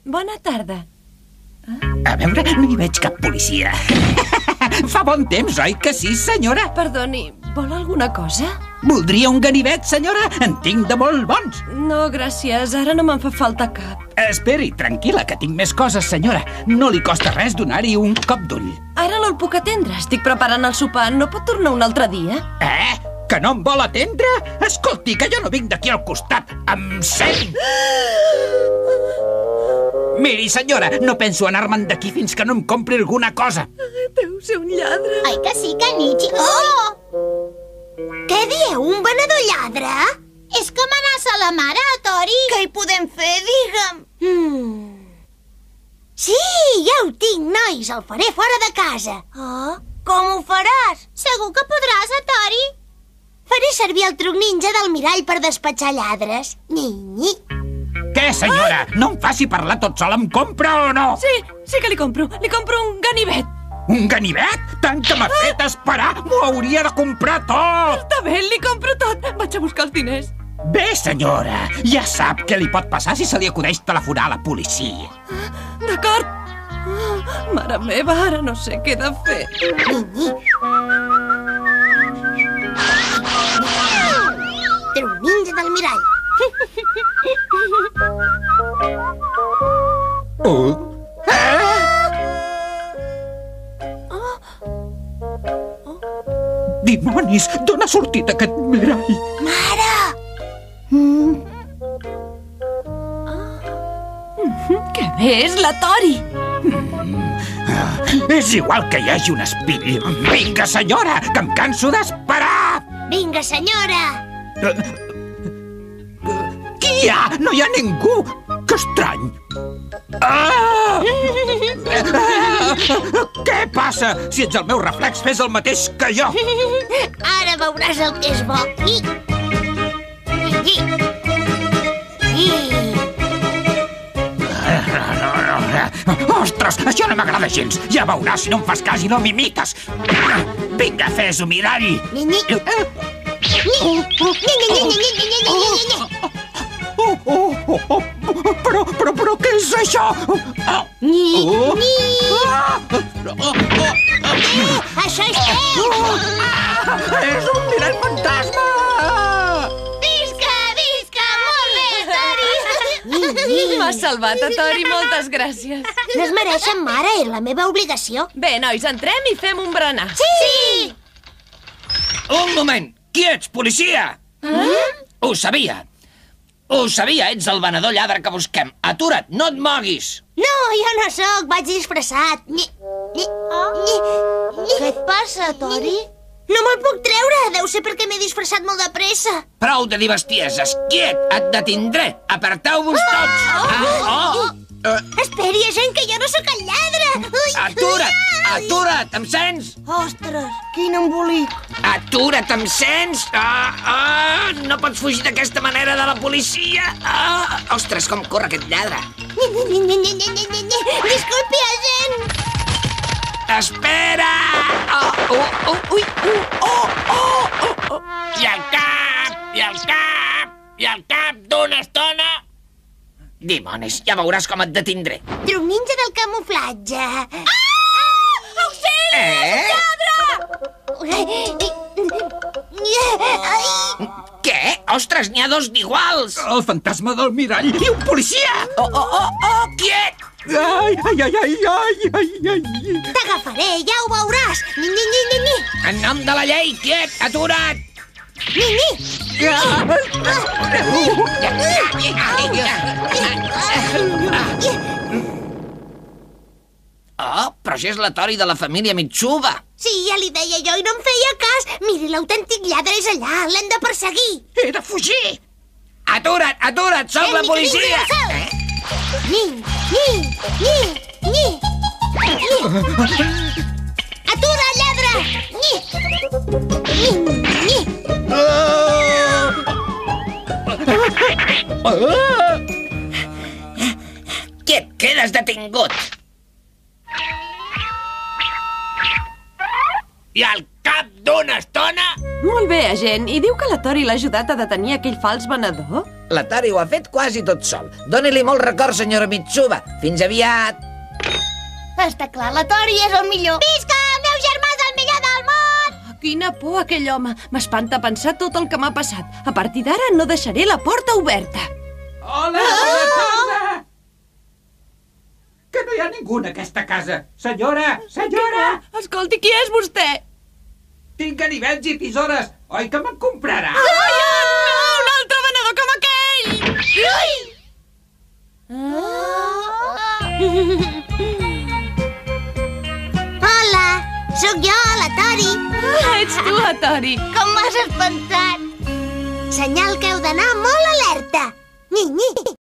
Bona tarda. A veure, no hi veig cap policia. Fa bon temps, oi que sí, senyora? Perdoni, vol alguna cosa? Voldria un ganivet, senyora? En tinc de molt bons. No, gràcies, ara no me'n fa falta cap. Esperi, tranquil·la, que tinc més coses, senyora. No li costa res donar-hi un cop d'ull. Ara no el puc atendre, estic preparant el sopar. No pot tornar un altre dia? Que no em vol atendre? Escolti, que jo no vinc d'aquí al costat. Em sent! Miri, senyora, no penso anar-me'n d'aquí fins que no em compri alguna cosa. Deu ser un lladre. Ai, que sí, Canichi? Oh! Què dieu, un venedor lladre? És com anar-se a la mare, Tori. Què hi podem fer, digue'm? Sí, ja ho tinc, nois. El faré fora de casa. Oh? Com ho faràs? Segur que podràs, Tori. Faré servir el truc ninja del mirall per despatxar lladres. Ni. Què, senyora? No em faci parlar tot sol. Em compra o no? Sí que li compro. Li compro un ganivet. Un ganivet? Tant que m'ha fet esperar! M'ho hauria de comprar tot! Està bé, li compro tot. Vaig a buscar els diners. Bé, senyora, ja sap què li pot passar si se li acudeix telefonar a la policia. D'acord. Mare meva, ara no sé què he de fer. Truc ninja del mirall. Dimonis, d'on ha sortit aquest mirall? Mare! Que bé, és la Tori. És igual que hi hagi un espill. Vinga, senyora, que em canso d'esperar! Vinga, senyora! Qui hi ha? No hi ha ningú! Que estrany! Què passa? Si ets el meu reflex, fes el mateix que jo! Ara veuràs el que és bo. Ostres, això no m'agrada gens. Ja veuràs si no em fas cas i no m'imites. Vinga, fes-ho, mirall! Però què és això? Això és teu! És un mirall fantasma! Visca, visca! Molt bé, Tori! M'has salvat, Tori, moltes gràcies. No es mereixen, mare, és la meva obligació. Bé, nois, entrem i fem un berenar. Sí! Un moment! Qui ets, policia? Ho sabia! Ho sabia, ets el venedor lladre que busquem. Atura't, no et moguis! No, jo no sóc, vaig disfressat. Què et passa, Tori? No me'l puc treure, deu ser perquè m'he disfressat molt de pressa. Prou de dir bestieses, quiet, et detindré. Aparteu-vos tots! Esperi, gent, que jo no sóc el lladre. Atura't, atura't, em sents? Ostres, quin embolic. Atura't, em sents? No pots fugir d'aquesta manera de la policia. Ostres, com corre aquest lladre. Disculpi, agent. Espera! I al cap, i al cap, i al cap d'una estona... Dimonis, ja veuràs com et detindré. Truc ninja del camuflatge. Auxili! Què? Ostres, n'hi ha dos d'iguals! El fantasma del mirall i un policia! Quiet! Ai! T'agafaré, ja ho veuràs. Ni. En nom de la llei, quiet, atura't! Però això és la Tori de la família Mitsuba. Sí, ja li deia jo i no em feia cas. Miri, l'autèntic lladre és allà, l'hem de perseguir. He de fugir! Atura't, sóc la policia! Ni. Atura, lladre! Ni. Què et quedes detingut? I al cap! cap d'una estona? Molt bé, agent. I diu que la Tori l'ha ajudat a detenir aquell fals venedor? La Tori ho ha fet quasi tot sol. Doni-li molt record, senyora Mitsuba. Fins aviat. Està clar, la Tori és el millor. Visca! El meu germà és el millor del món! Quina por, aquell home. M'espanta pensar tot el que m'ha passat. A partir d'ara no deixaré la porta oberta. Hola, bona tarda! Que no hi ha ningú en aquesta casa. Senyora, senyora! Escolti, qui és vostè? Tinc ganivets i tisores. Oi que me'n comprarà? Ai, no! Un altre venedor com aquell! Hola, sóc jo, la Tori. Ets tu, Tori. Com m'has espantat. Senyal que heu d'anar molt alerta. Nyi, nyi.